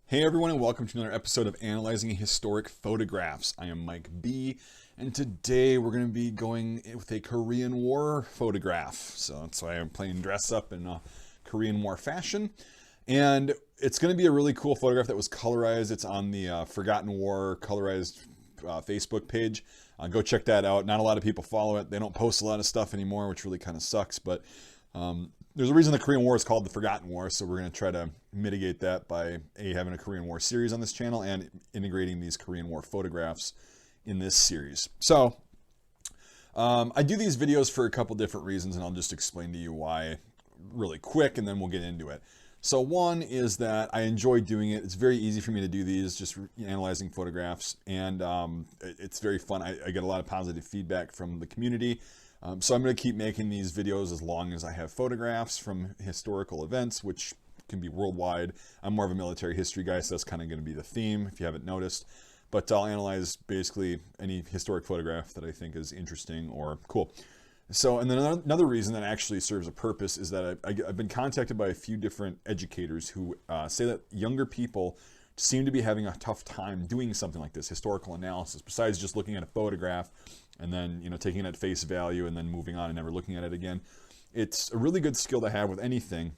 Hey everyone, and welcome to another episode of Analyzing Historic Photographs. I am Mike B, and today we're going to be going with a Korean War photograph. So that's why I'm playing dress up in a Korean War fashion. And it's going to be a really cool photograph that was colorized. It's on the Forgotten War colorized Facebook page. Go check that out. Not a lot of people follow it. They don't post a lot of stuff anymore, which really kind of sucks, but there's a reason the Korean War is called the Forgotten War, so we're going to try to mitigate that by having a Korean War series on this channel and integrating these Korean War photographs in this series. So I do these videos for a couple different reasons, and I'll just explain to you why really quick, and then we'll get into it. So one is that I enjoy doing it. It's very easy for me to do these, just analyzing photographs, and it's very fun. I get a lot of positive feedback from the community. So I'm going to keep making these videos as long as I have photographs from historical events, which can be worldwide. I'm more of a military history guy, so that's kind of going to be the theme, if you haven't noticed. But I'll analyze basically any historic photograph that I think is interesting or cool. So, and then another reason that actually serves a purpose is that I've been contacted by a few different educators who say that younger people seem to be having a tough time doing something like this, historical analysis, besides just looking at a photograph and then, taking it at face value and then moving on and never looking at it again. It's a really good skill to have with anything,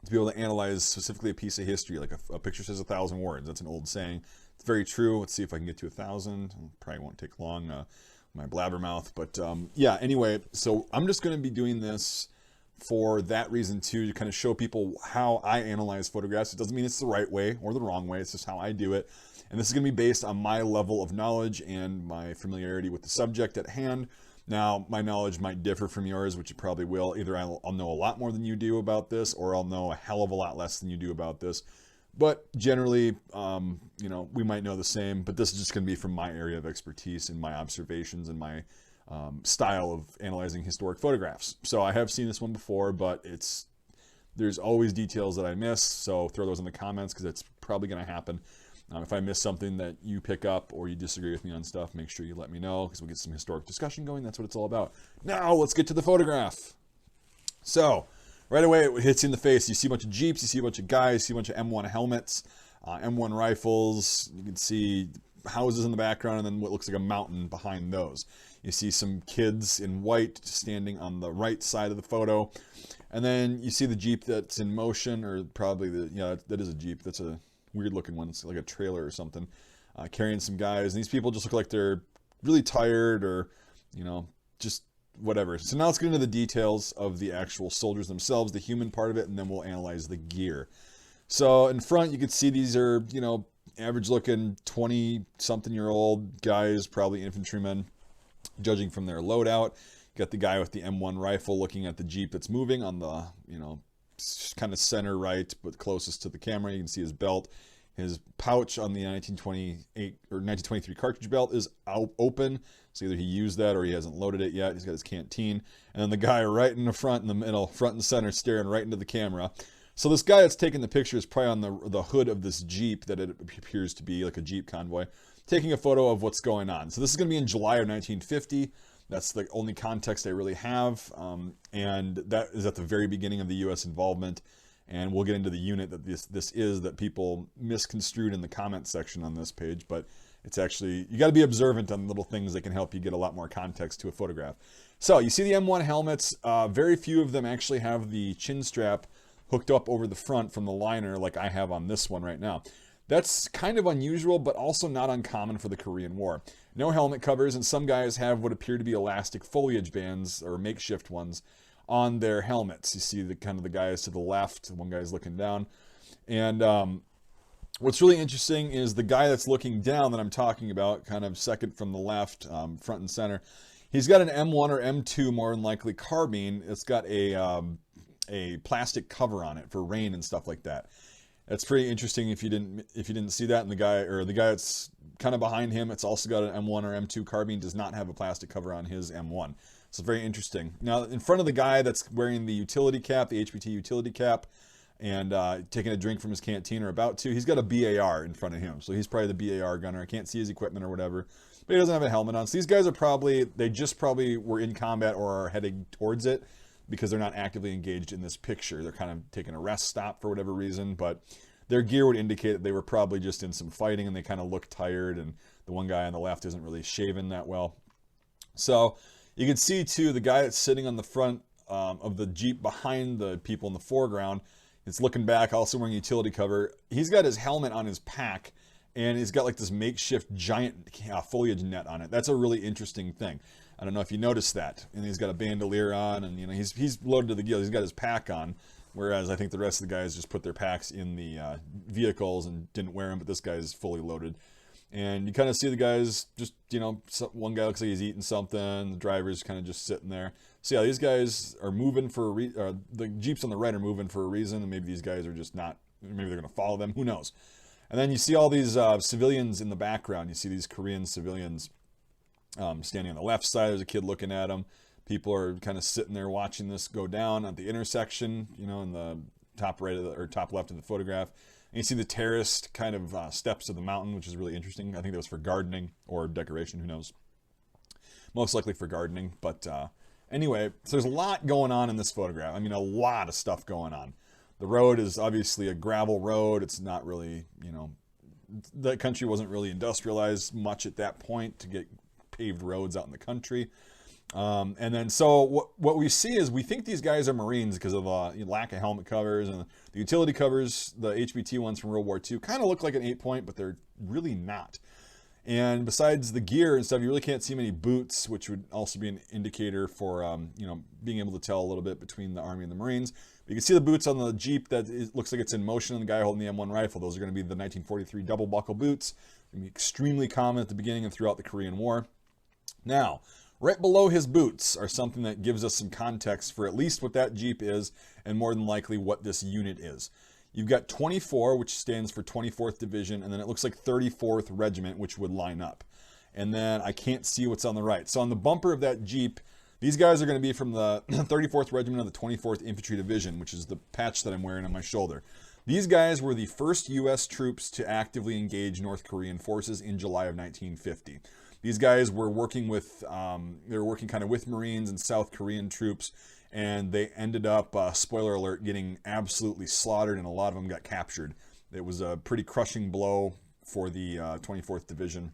to be able to analyze specifically a piece of history. Like a picture says 1,000 words. That's an old saying. It's very true. Let's see if I can get to 1,000. Probably won't take long, my blabbermouth. But yeah, anyway, so I'm just going to be doing this for that reason too, to kind of show people how I analyze photographs. It doesn't mean it's the right way or the wrong way. It's just how I do it. And this is going to be based on my level of knowledge and my familiarity with the subject at hand. Now, my knowledge might differ from yours, which it probably will. Either I'll know a lot more than you do about this, or I'll know a hell of a lot less than you do about this. But generally, we might know the same, but this is just going to be from my area of expertise and my observations and my style of analyzing historic photographs. So I have seen this one before, but there's always details that I miss, so throw those in the comments because it's probably going to happen. If I miss something that you pick up or you disagree with me on stuff, make sure you let me know because we'll get some historic discussion going. That's what it's all about. Now, let's get to the photograph. So, right away, it hits you in the face. You see a bunch of Jeeps, you see a bunch of guys, you see a bunch of M1 helmets, M1 rifles. You can see houses in the background and then what looks like a mountain behind those. You see some kids in white standing on the right side of the photo. And then you see the Jeep that's in motion, or probably that is a Jeep. That's a weird looking one. It's like a trailer or something, carrying some guys. And these people just look like they're really tired or, just whatever. So now let's get into the details of the actual soldiers themselves, the human part of it, and then we'll analyze the gear. So in front, you can see these are, average looking 20-something-year-old guys, probably infantrymen, judging from their loadout. You got the guy with the M1 rifle looking at the Jeep that's moving on the, kind of center right, but closest to the camera. You can see his belt. His pouch on the 1928 or 1923 cartridge belt is open. So either he used that or he hasn't loaded it yet. He's got his canteen. And then the guy right in the front, in the middle, front and center, staring right into the camera. So this guy that's taking the picture is probably on the hood of this Jeep that it appears to be, like a Jeep convoy, taking a photo of what's going on. So this is going to be in July of 1950. That's the only context I really have, and that is at the very beginning of the U.S. involvement, and we'll get into the unit that this is that people misconstrued in the comment section on this page, but it's actually, you got to be observant on little things that can help you get a lot more context to a photograph. So you see the M1 helmets. Very few of them actually have the chin strap hooked up over the front from the liner like I have on this one right now. That's kind of unusual, but also not uncommon for the Korean War. No helmet covers, and some guys have what appear to be elastic foliage bands, or makeshift ones, on their helmets. You see the guys to the left, one guy's looking down. And what's really interesting is the guy that's looking down that I'm talking about, kind of second from the left, front and center. He's got an M1 or M2, more than likely carbine. It's got a plastic cover on it for rain and stuff like that. That's pretty interesting if you didn't see that. And the guy that's kind of behind him, it's also got an M1 or M2 carbine, does not have a plastic cover on his M1. So it's very interesting. Now in front of the guy that's wearing the utility cap, the HPT utility cap, and taking a drink from his canteen or about to, he's got a BAR in front of him. So he's probably the BAR gunner. I can't see his equipment or whatever, but he doesn't have a helmet on. So these guys are probably were in combat or are heading towards it, because they're not actively engaged in this picture. They're kind of taking a rest stop for whatever reason, but their gear would indicate that they were probably just in some fighting and they kind of look tired, and the one guy on the left isn't really shaven that well. So you can see too, the guy that's sitting on the front of the Jeep behind the people in the foreground, it's looking back, also wearing utility cover. He's got his helmet on his pack, and he's got like this makeshift giant foliage net on it. That's a really interesting thing. I don't know if you noticed that. And he's got a bandolier on, and he's loaded to the gills. He's got his pack on, whereas I think the rest of the guys just put their packs in the vehicles and didn't wear them. But this guy is fully loaded. And you kind of see the guys just, one guy looks like he's eating something. The driver's kind of just sitting there. So yeah, these guys are moving for the Jeeps on the right are moving for a reason, and maybe these guys are just not. Maybe they're going to follow them. Who knows? And then you see all these civilians in the background. You see these Korean civilians standing on the left side. There's a kid looking at them. People are kind of sitting there watching this go down at the intersection, in the top right or top left of the photograph. And you see the terraced kind of steps of the mountain, which is really interesting. I think that was for gardening or decoration. Who knows? Most likely for gardening. But anyway, so there's a lot going on in this photograph. I mean, a lot of stuff going on. The road is obviously a gravel road. It's not really, the country wasn't really industrialized much at that point to get paved roads out in the country. And then so what we see is we think these guys are Marines because of lack of helmet covers, and the utility covers, the HBT ones from World War II, kind of look like an 8-point, but they're really not. And besides the gear and stuff, you really can't see many boots, which would also be an indicator for being able to tell a little bit between the Army and the Marines. But you can see the boots on the Jeep that looks like it's in motion, and the guy holding the M1 rifle. Those are going to be the 1943 double buckle boots. They're going to be extremely common at the beginning and throughout the Korean War. Now, right below his boots are something that gives us some context for at least what that Jeep is, and more than likely what this unit is. You've got 24, which stands for 24th Division, and then it looks like 34th Regiment, which would line up. And then I can't see what's on the right. So on the bumper of that Jeep, these guys are going to be from the 34th Regiment of the 24th Infantry Division, which is the patch that I'm wearing on my shoulder. These guys were the first U.S. troops to actively engage North Korean forces in July of 1950. These guys were working with, they were working kind of with Marines and South Korean troops, and they ended up, spoiler alert, getting absolutely slaughtered, and a lot of them got captured. It was a pretty crushing blow for the 24th Division.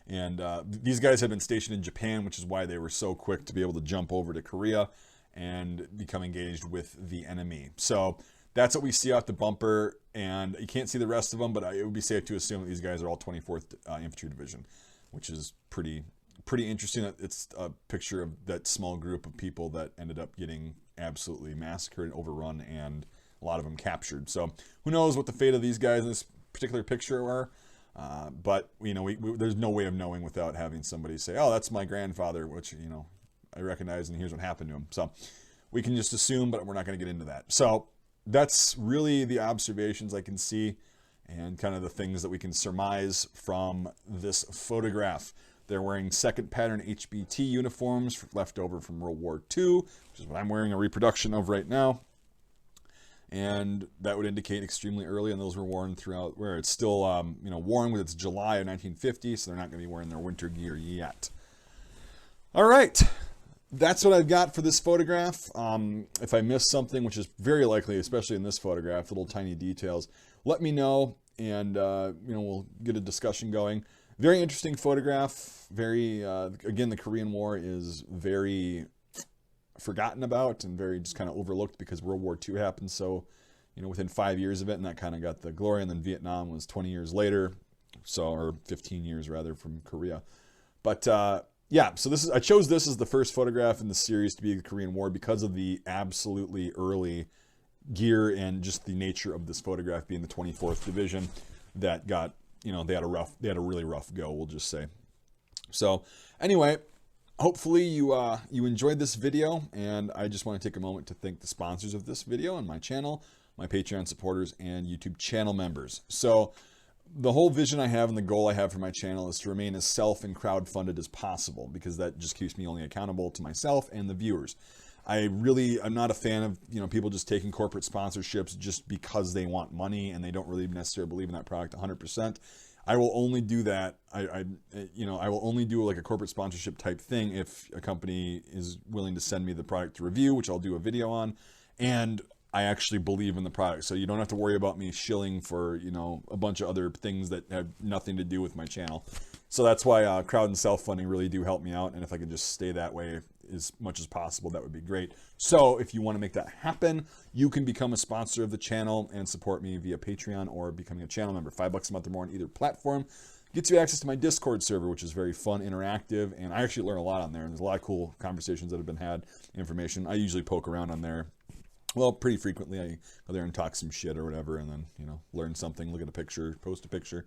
And these guys had been stationed in Japan, which is why they were so quick to be able to jump over to Korea and become engaged with the enemy. So that's what we see out the bumper, and you can't see the rest of them, but it would be safe to assume that these guys are all 24th Infantry Division, which is pretty interesting. That it's a picture of that small group of people that ended up getting absolutely massacred and overrun, and a lot of them captured. So who knows what the fate of these guys in this particular picture are. But there's no way of knowing without having somebody say, "Oh, that's my grandfather," which I recognize, and here's what happened to him. So we can just assume, but we're not going to get into that. So that's really the observations I can see, and kind of the things that we can surmise from this photograph. They're wearing second pattern HBT uniforms left over from World War II, which is what I'm wearing a reproduction of right now. And that would indicate extremely early, and those were worn throughout, where it's still, worn with its July of 1950, so they're not going to be wearing their winter gear yet. All right, that's what I've got for this photograph. If I missed something, which is very likely, especially in this photograph, little tiny details, let me know, and we'll get a discussion going. Very interesting photograph. Very, again, the Korean War is very forgotten about and very just kind of overlooked because World War II happened so, within 5 years of it, and that kind of got the glory. And then Vietnam was 20 years later, or 15 years rather, from Korea. But yeah, so I chose this as the first photograph in the series to be the Korean War because of the absolutely early gear and just the nature of this photograph being the 24th Division that got, they had a really rough go, we'll just say. So anyway, hopefully you enjoyed this video, and I just want to take a moment to thank the sponsors of this video and my channel, my Patreon supporters, and YouTube channel members. So the whole vision I have and the goal I have for my channel is to remain as self and crowd-funded as possible, because that just keeps me only accountable to myself and the viewers. I'm not a fan of people just taking corporate sponsorships just because they want money and they don't really necessarily believe in that product 100%. I will only do that. I will only do like a corporate sponsorship type thing if a company is willing to send me the product to review, which I'll do a video on. And I actually believe in the product. So you don't have to worry about me shilling for, you know, a bunch of other things that have nothing to do with my channel. So that's why crowd and self-funding really do help me out. And if I could just stay that way as much as possible, that would be great. So if you want to make that happen, you can become a sponsor of the channel and support me via Patreon or becoming a channel member. $5 a month or more on either platform gets you access to my Discord server, which is very fun, interactive, and I actually learn a lot on there. And there's a lot of cool conversations that have been had, information. I usually poke around on there. Well, pretty frequently. I go there and talk some shit or whatever, and then, you know, learn something, look at a picture, post a picture.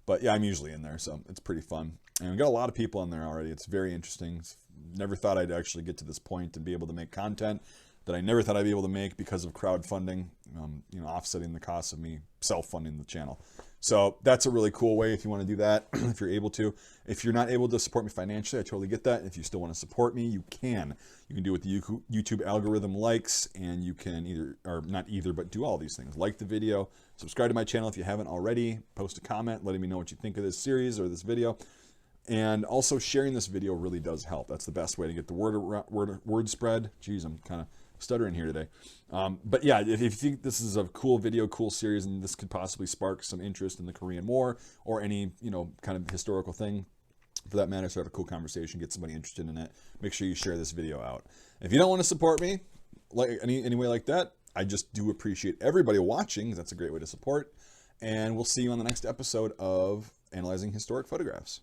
But yeah, I'm usually in there, so it's pretty fun. And we got a lot of people in there already. It's very interesting. Never thought I'd actually get to this point and be able to make content that I never thought I'd be able to make because of crowdfunding, you know, offsetting the cost of me self-funding the channel. So that's a really cool way if you want to do that, if you're able to. If you're not able to support me financially, I totally get that. If you still want to support me, you can. You can do what the YouTube algorithm likes, and you can either, or not either, but do all these things. Like the video, subscribe to my channel if you haven't already, post a comment letting me know what you think of this series or this video. And also sharing this video really does help. That's the best way to get the word spread. Geez, I'm kind of stuttering here today. But yeah, if you think this is a cool video, cool series, and this could possibly spark some interest in the Korean War or any, you know, kind of historical thing, for that matter, start a cool conversation, get somebody interested in it, make sure you share this video out. If you don't want to support me like any way like that, I just do appreciate everybody watching. That's a great way to support. And we'll see you on the next episode of Analyzing Historic Photographs.